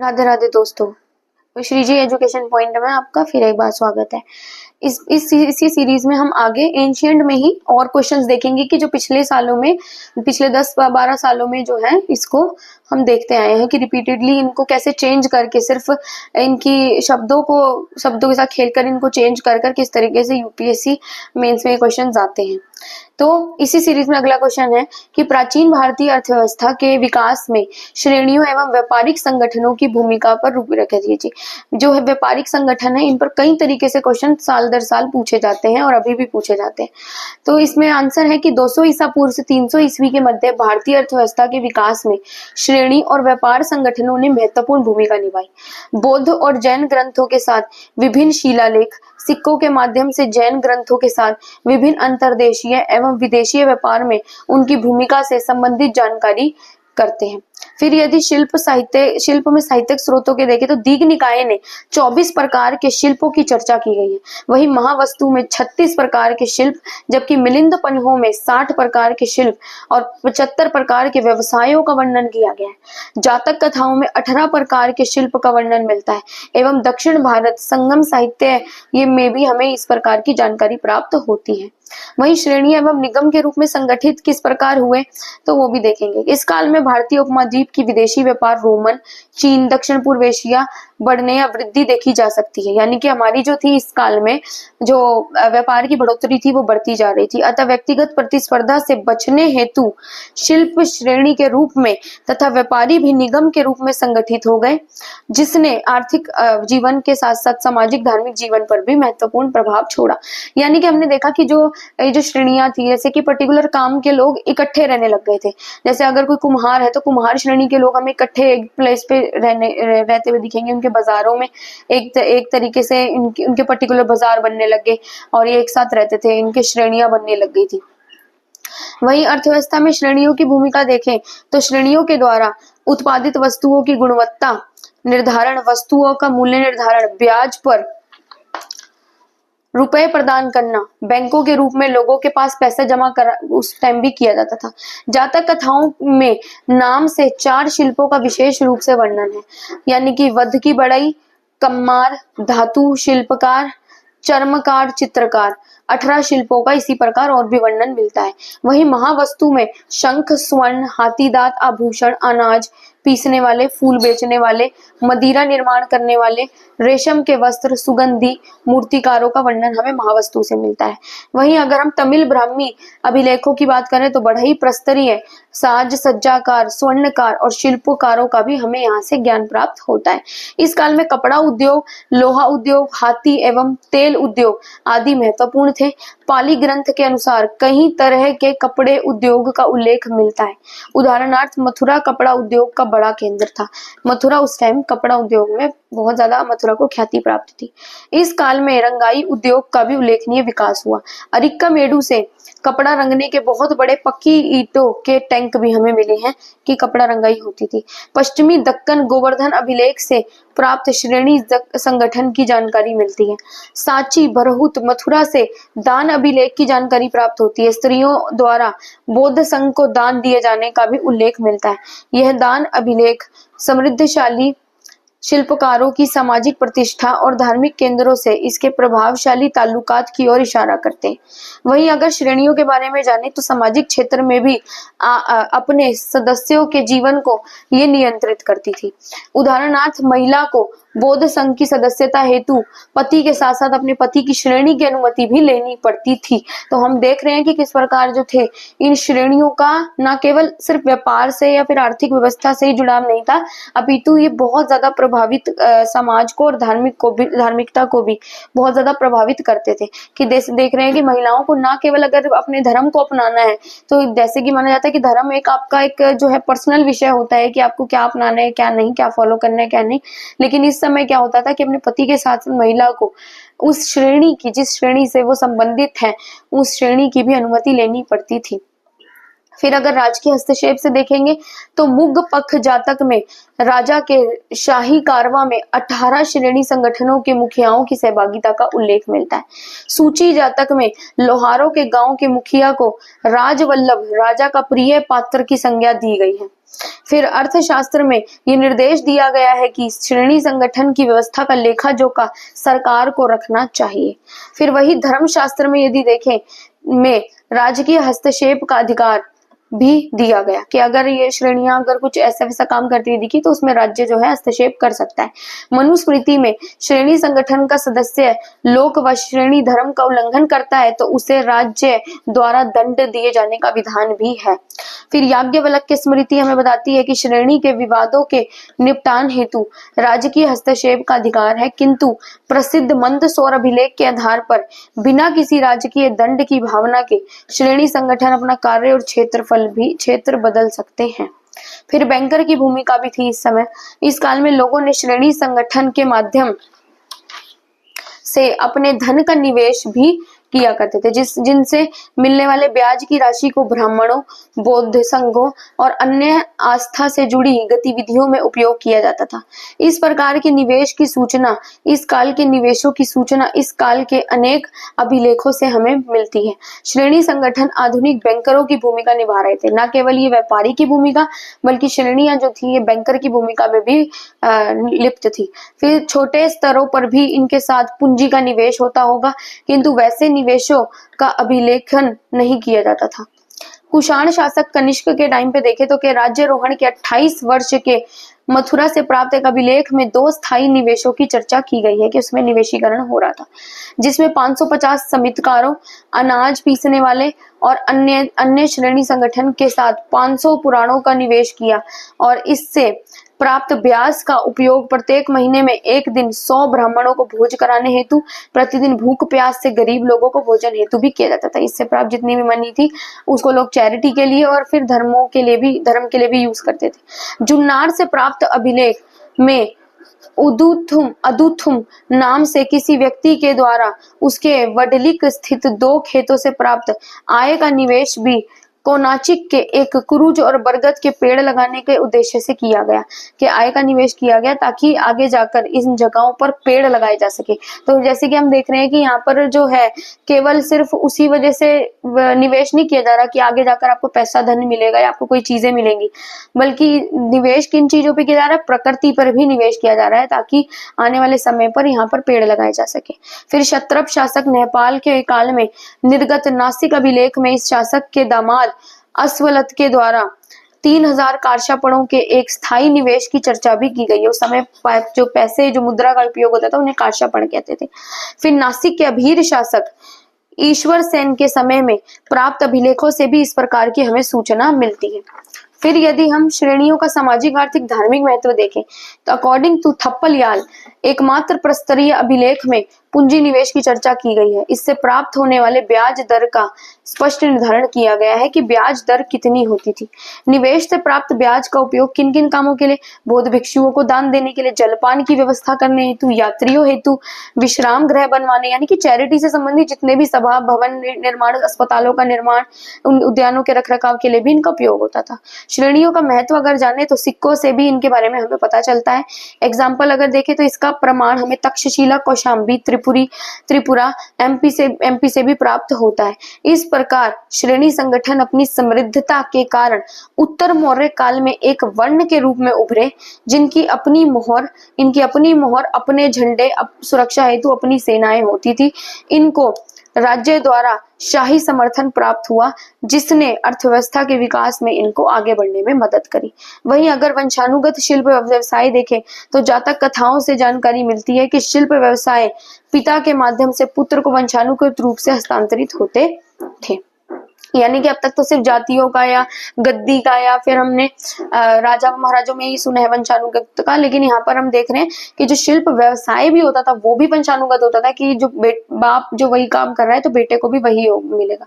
राधे राधे दोस्तों, Shriji education point में आपका फिर एक बार स्वागत है। इसी सीरीज में हम आगे एंशिएंट में ही और क्वेश्चंस देखेंगे कि जो पिछले 10-12 सालों में जो है इसको हम देखते आए हैं कि रिपीटेडली इनको कैसे चेंज करके सिर्फ इनकी शब्दों के साथ खेलकर इनको चेंज कर किस तरीके से यूपीएससी मेंस में क्वेश्चंस आते हैं। तो इसी सीरीज में अगला क्वेश्चन है कि प्राचीन भारतीय अर्थव्यवस्था के विकास में श्रेणियों एवं व्यापारिक संगठनों की भूमिका पर रूपरेखा दीजिए। जो है व्यापारिक संगठन है, इन पर कई तरीके से क्वेश्चन साल दर साल पूछे जाते हैं और अभी भी पूछे जाते हैं। तो इसमें आंसर है कि 200 ईसा पूर्व से 300 ईस्वी के मध्य भारतीय अर्थव्यवस्था के विकास में श्रेणी और व्यापार संगठनों ने महत्वपूर्ण भूमिका निभाई। बौद्ध और जैन ग्रंथों के साथ विभिन्न शिलालेख, सिक्कों के माध्यम से जैन ग्रंथों के साथ विभिन्न अंतर्देशीय एवं विदेशीय व्यापार में उनकी भूमिका से संबंधित जानकारी करते हैं। फिर यदि शिल्प में साहित्यिक स्रोतों के देखें तो दीघ निकाय ने 24 प्रकार के शिल्पों की चर्चा की गई है। वही महावस्तु में 36 प्रकार के शिल्प, जबकि मिलिंद पन्हों में 60 प्रकार के शिल्प और 75 प्रकार के व्यवसायों का वर्णन किया गया है। जातक कथाओं में 18 प्रकार के शिल्प का वर्णन मिलता है एवं दक्षिण भारत संगम साहित्य ये में भी हमें इस प्रकार की जानकारी प्राप्त होती है। वही श्रेणी एवं निगम के रूप में संगठित किस प्रकार हुए तो वो भी देखेंगे। इस काल में भारतीय उपमहाद्वीप की विदेशी व्यापार रोमन, चीन, दक्षिण पूर्व एशिया बढ़ने या वृद्धि देखी जा सकती है। यानी कि हमारी जो थी इस काल में जो व्यापार की बढ़ोतरी थी वो बढ़ती जा रही थी। अतः व्यक्तिगत प्रतिस्पर्धा से बचने हेतु शिल्प श्रेणी के रूप में तथा व्यापारी भी निगम के रूप में संगठित हो गए, जिसने आर्थिक जीवन के साथ साथ सामाजिक धार्मिक जीवन पर भी महत्वपूर्ण प्रभाव छोड़ा। यानी कि हमने देखा कि जो श्रेणियां थी, जैसे कि पर्टिकुलर काम के लोग इकट्ठे रहने लग गए थे। जैसे अगर कोई कुम्हार है तो कुम्हार श्रेणी के लोग हमें इकट्ठे एक प्लेस पे रहते हुए दिखेंगे। उनके बाजारों में एक तरीके से उनके पर्टिकुलर बाजार बनने लग गए और ये एक साथ रहते थे, इनके श्रेणियां बनने लग गई थी। वहीं अर्थव्यवस्था में श्रेणियों की भूमिका देखें तो श्रेणियों के द्वारा उत्पादित वस्तुओं की गुणवत्ता निर्धारण, वस्तुओं का मूल्य निर्धारण, ब्याज पर रुपए प्रदान करना, बैंकों के रूप में लोगों के पास पैसा जमा कर उस टाइम भी किया जाता था। जातक कथाओं में नाम से 4 शिल्पों का विशेष रूप से वर्णन है, यानी कि वध की बढ़ई, कम्मार, धातु शिल्पकार, चर्मकार, चित्रकार, 18 शिल्पों का इसी प्रकार और भी वर्णन मिलता है। वही महावस्तु में शंख, स्वर्ण, हाथीदांत, आभूषण, अनाज पीसने वाले, फूल बेचने वाले, मदिरा निर्माण करने वाले, रेशम के वस्त्र, सुगंधी, मूर्तिकारों का वर्णन हमें महावस्तु से मिलता है। वहीं अगर हम तमिल ब्राह्मी अभिलेखों की बात करें तो बढ़ई, प्रस्तरीय, साज सज्जाकार, स्वर्णकार और शिल्पकारों का भी हमें यहाँ से ज्ञान प्राप्त होता है। इस काल में कपड़ा उद्योग, लोहा उद्योग, हाथी एवं तेल उद्योग आदि महत्वपूर्ण थे। पाली ग्रंथ के अनुसार कई तरह के कपड़े उद्योग का उल्लेख मिलता है। उदाहरणार्थ मथुरा कपड़ा उद्योग का बड़ा केंद्र था। मथुरा उस टाइम कपड़ा उद्योग में बहुत ज्यादा मथुरा को ख्याति प्राप्त थी। इस काल में रंगाई उद्योग का भी उल्लेखनीय विकास हुआ। अरिक्का मेडू से कपड़ा रंगने के बहुत बड़े पक्की ईंटों के टैंक भी हमें मिले हैं कि कपड़ा रंगाई होती थी। पश्चिमी दक्कन गोवर्धन अभिलेख से प्राप्त श्रेणी संगठन की जानकारी मिलती है। सांची, बरहुत, मथुरा से दान अभिलेख की जानकारी प्राप्त होती है। स्त्रियों द्वारा बौद्ध संघ को दान दिए जाने का भी उल्लेख मिलता है। यह दान अभिलेख समृद्धशाली शिल्पकारों की सामाजिक प्रतिष्ठा और धार्मिक केंद्रों से इसके प्रभावशाली ताल्लुकात की ओर इशारा करते हैं। वहीं अगर श्रेणियों के बारे में जाने तो सामाजिक क्षेत्र में भी अपने सदस्यों के जीवन को ये नियंत्रित करती थी। उदाहरणार्थ महिला को बौद्ध संघ की सदस्यता हेतु पति के साथ साथ अपने पति की श्रेणी की अनुमति भी लेनी पड़ती थी। तो हम देख रहे हैं कि किस प्रकार जो थे इन श्रेणियों का न केवल सिर्फ व्यापार से या फिर आर्थिक व्यवस्था से ही जुड़ाव नहीं था, अपितु ये बहुत ज्यादा प्रभावित समाज को और धार्मिकता को भी बहुत ज्यादा प्रभावित करते थे। कि देख रहे हैं कि महिलाओं को न केवल अगर अपने धर्म को अपनाना है तो जैसे कि माना जाता है कि धर्म एक आपका एक जो है पर्सनल विषय होता है कि आपको क्या अपनाना है, क्या नहीं, क्या फॉलो करना है, क्या नहीं। लेकिन इस समय क्या होता था कि अपने पति के साथ महिला को उस श्रेणी की, जिस श्रेणी से वो संबंधित है, उस श्रेणी की भी अनुमति लेनी पड़ती थी। फिर अगर राजकीय हस्तक्षेप से देखेंगे तो मुग पख जातक में राजा के शाही कारवा में 18 श्रेणी संगठनों के मुखियाओं की सहभागिता का उल्लेख मिलता है। सूची जातक में लोहारों के गांव के मुखिया को राजवल्लभ, राजा का प्रिय पात्र की संज्ञा दी गई है। फिर अर्थशास्त्र में ये निर्देश दिया गया है कि श्रेणी संगठन की व्यवस्था का लेखा जोखा सरकार को रखना चाहिए। फिर वही धर्मशास्त्र में यदि देखें में राजकीय हस्तक्षेप का अधिकार भी दिया गया कि अगर ये श्रेणियां अगर कुछ ऐसा वैसा काम करती हुई दिखी तो उसमें राज्य जो है हस्तक्षेप कर सकता है। मनुस्मृति में श्रेणी संगठन का सदस्य लोक व श्रेणी धर्म का उल्लंघन करता है तो उसे राज्य द्वारा दंड दिए जाने का विधान भी है। फिर याज्ञवल्क्य स्मृति हमें बताती है कि श्रेणी के विवादों के निपटान हेतु राजकीय हस्तक्षेप का अधिकार है, किंतु प्रसिद्ध मंदसौर अभिलेख के आधार पर बिना किसी राजकीय दंड की भावना के श्रेणी संगठन अपना कार्य और क्षेत्र बदल सकते हैं। फिर बैंकर की भूमिका भी थी इस समय। इस काल में लोगों ने श्रेणी संगठन के माध्यम से अपने धन का निवेश भी किया करते थे, जिनसे मिलने वाले ब्याज की राशि को ब्राह्मणों, बौद्ध संघों और अन्य आस्था से जुड़ी गतिविधियों में उपयोग किया जाता था। इस प्रकार के निवेश की सूचना, इस काल के निवेशों की सूचना इस काल के अनेक अभिलेखों से हमें मिलती है। श्रेणी संगठन आधुनिक बैंकरों की भूमिका निभा रहे थे, न केवल ये व्यापारी की भूमिका बल्कि श्रेणियां जो थी ये बैंकर की भूमिका में भी लिप्त थी। फिर छोटे स्तरों पर भी इनके साथ पूंजी का निवेश होता होगा, किंतु वैसे निवेशों का अभिलेखन नहीं किया जाता था। कुषाण शासक कनिष्क के टाइम पे देखे तो के राज्यारोहण के 28 वर्ष के मथुरा से प्राप्त एक अभिलेख में 2 स्थायी निवेशों की चर्चा की गई है कि उसमें निवेशीकरण हो रहा था, जिसमें 550 समितकारों, अनाज पीसने वाले और अन्य श्रेणी संगठन के साथ 500 पुराणों का निवेश किया और इससे प्राप्त ब्याज का उपयोग प्रत्येक महीने में एक दिन 100 ब्राह्मणों को भोज कराने हेतु, प्रतिदिन भूख प्यास से गरीब लोगों को भोजन हेतु भी किया जाता था। इससे प्राप्त जितनी भी मनी थी उसको लोग चैरिटी के लिए और फिर धर्म के लिए भी यूज करते थे। जुन्नार से प्राप्त अभिलेख में अदुथुम नाम से किसी व्यक्ति के द्वारा उसके वडलिक स्थित 2 खेतों से प्राप्त आय का निवेश भी कोनाचिक के एक कुरुज और बरगद के पेड़ लगाने के उद्देश्य से किया गया कि आय का निवेश किया गया ताकि आगे जाकर इन जगहों पर पेड़ लगाए जा सके। तो जैसे कि हम देख रहे हैं कि यहाँ पर जो है केवल सिर्फ उसी वजह से निवेश नहीं किया जा रहा कि आगे जाकर आपको पैसा धन मिलेगा या आपको कोई चीजें मिलेंगी, बल्कि निवेश किन चीजों पे किया जा रहा है, प्रकृति पर भी निवेश किया जा रहा है ताकि आने वाले समय पर यहाँ पर पेड़ लगाए जा सके। फिर क्षत्रप शासक नेपाल के काल में निर्गत नासिक अभिलेख में इस शासक के दामाद अश्वलत के द्वारा 3000 कारशापणों के एक स्थायी निवेश की चर्चा भी की गई है। उस समय जो पैसे जो मुद्रा का उपयोग होता था उन्हें कारशापण कहते थे। फिर नासिक के अभीर शासक ईश्वर सेन के समय में प्राप्त अभिलेखों से भी इस प्रकार की हमें सूचना मिलती है। फिर यदि हम श्रेणियों का सामाजिक, आर्थिक, धार्मिक महत्व देखें तो अकॉर्डिंग टू थप्पलयाल एकमात्र प्रस्तरीय अभिलेख में पूंजी निवेश की चर्चा की गई है। इससे प्राप्त होने वाले ब्याज दर का स्पष्ट निर्धारण किया गया है कि ब्याज दर कितनी होती थी। निवेश से प्राप्त ब्याज का उपयोग किन किन कामों के लिए, बौद्ध भिक्षुओं को दान देने के लिए, जलपान की व्यवस्था करने हेतु, यात्रियों हेतु विश्राम गृह बनवाने यानी कि चैरिटी से संबंधित जितने भी सभा भवन निर्माण, अस्पतालों का निर्माण, उन उद्यानों के रखरखाव के लिए भी इनका उपयोग होता था। श्रेणियों का महत्व अगर जाने तो सिक्कों से भी इनके बारे में हमें पता चलता है। एग्जाम्पल अगर देखें तो इसका प्रमाण हमें तक्षशिला, कौशाम्बी, त्रिपुरा, एमपी से भी प्राप्त होता है। इस प्रकार श्रेणी संगठन अपनी समृद्धता के कारण उत्तर मौर्य काल में एक वर्ण के रूप में उभरे, इनकी अपनी मोहर, अपने झंडे, सुरक्षा हेतु अपनी सेनाएं होती थी। इनको राज्य द्वारा शाही समर्थन प्राप्त हुआ, जिसने अर्थव्यवस्था के विकास में इनको आगे बढ़ने में मदद करी। वहीं अगर वंशानुगत शिल्प व्यवसाय देखें तो जातक कथाओं से जानकारी मिलती है कि शिल्प व्यवसाय पिता के माध्यम से पुत्र को वंशानुगत रूप से हस्तांतरित होते थे। यानी कि अब तक तो सिर्फ जातियों का या गद्दी का या फिर हमने राजा महाराजों में ही सुना है वंशानुगत का, लेकिन यहाँ पर हम देख रहे हैं कि जो शिल्प व्यवसाय भी होता था वो भी वंशानुगत होता था कि जो बाप जो वही काम कर रहा है तो बेटे को भी वही मिलेगा।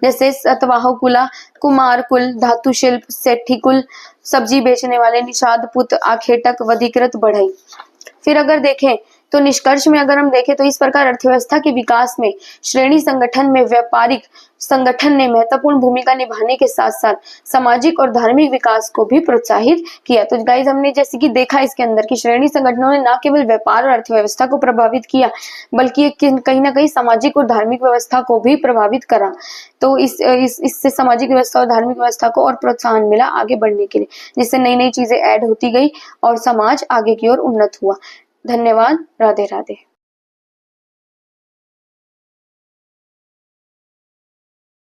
जैसे सतवाह कुला, कुमार कुल, धातु शिल्प, सेठी कुल, सब्जी बेचने वाले, निषाद पुत्र, आखेटक, वधिकृत, बढ़ई। फिर अगर देखें तो निष्कर्ष में अगर हम देखें तो इस प्रकार अर्थव्यवस्था के विकास में श्रेणी संगठन में व्यापारिक संगठन ने महत्वपूर्ण भूमिका निभाने के साथ साथ सामाजिक और धार्मिक विकास को भी प्रोत्साहित किया। तो गाइस हमने जैसे कि देखा इसके अंदर कि श्रेणी संगठनों ने न केवल व्यापार और अर्थव्यवस्था को प्रभावित किया बल्कि कहीं ना कहीं सामाजिक और धार्मिक व्यवस्था को भी प्रभावित करा। तो इससे सामाजिक व्यवस्था और धार्मिक व्यवस्था को और प्रोत्साहन मिला आगे बढ़ने के लिए, जिससे नई नई चीजें ऐड होती गई और समाज आगे की ओर उन्नत हुआ। धन्यवाद। राधे राधे।